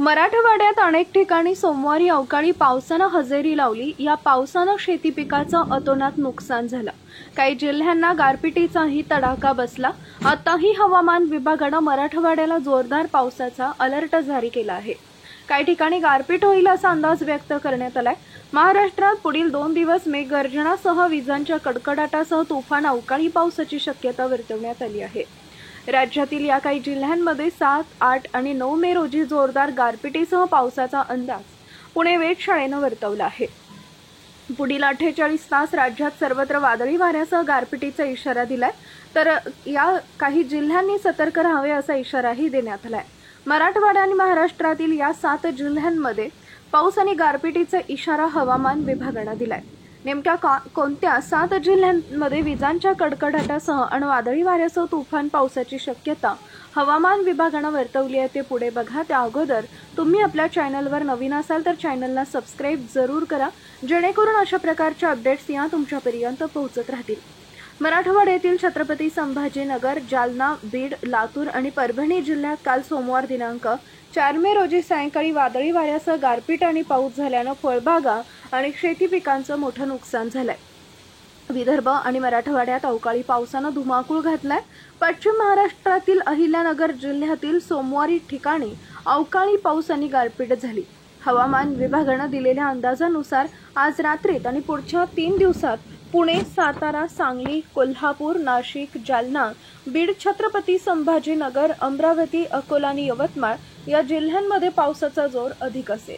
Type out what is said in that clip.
मराठवाड्यात अनेक ठिकाणी सोमवारी अवकाळी पावसानं हजेरी लावली। या पावसानं शेती पिकाचं अतोनात नुकसान झालं। काही जिल्ह्यांना गारपिटीचाही तडाखा बसला। आताही हवामान विभागानं मराठवाड्याला जोरदार पावसाचा अलर्ट जारी केला आहे। काही ठिकाणी गारपीट होईल असा अंदाज व्यक्त करण्यात आलाय। महाराष्ट्रात पुढील 2 दिवस मेघगर्जनासह विजांच्या कडकडाटासह तुफान अवकाळी पावसाची शक्यता वर्तवण्यात आली आहे। राज्यातील या काही जिल्ह्यांमध्ये 7, 8 आणि 9 मे रोजी जोरदार गारपिटीसह पावसाचा अंदाज पुणे वेधशाळेनं वर्तवला आहे। पुढील 48 तास राज्यात सर्वत्र वादळी वाऱ्यासह गारपिटीचा इशारा दिलाय, तर या काही जिल्ह्यांनी सतर्क राहावे असा इशाराही देण्यात आलाय। मराठवाडा आणि महाराष्ट्रातील या 7 जिल्ह्यांमध्ये पाऊस आणि गारपिटीचा इशारा हवामान विभागानं दिलाय। नेमक्या कोणत्या 7 जिल्ह्यांमध्ये विजांच्या कडकडाटासह आणि वादळी वाऱ्यासह तुफान पावसाची शक्यता हवामान विभागानं वर्तवली आहे ते पुढे बघा। त्या अगोदर तुम्ही आपल्या चॅनलवर नवीन असाल तर चॅनलला सबस्क्राइब जरूर करा, जेणेकरून अशा प्रकारच्या अपडेट्स या तुमच्यापर्यंत पोहोचत राहतील। मराठवाड्यातील छत्रपती संभाजीनगर, जालना, बीड, लातूर आणि परभणी जिल्ह्यात काल सोमवार दिनांक 4 मे रोजी सायंकाळी वादळी वाऱ्यासह गारपीट आणि पाऊस झाल्यानं फळबागा आणि शेती पिकांचं मोठं नुकसान झालंय। विदर्भ आणि मराठवाड्यात अवकाळी पावसानं धुमाकूळ घातलाय। पश्चिम महाराष्ट्रातील अहिल्यानगर जिल्ह्यातील सोमवारी ठिकाणी अवकाळी पाऊस आणि गारपीट झाली। हवामान विभागानं दिलेल्या अंदाजानुसार आज रात्रीत आणि पुढच्या 3 दिवसात पुणे, सातारा, सांगली, कोल्हापूर, नाशिक, जालना, बीड, छत्रपती संभाजीनगर, अमरावती, अकोला आणि यवतमाळ या जिल्ह्यांमध्ये पावसाचा जोर अधिक असेल।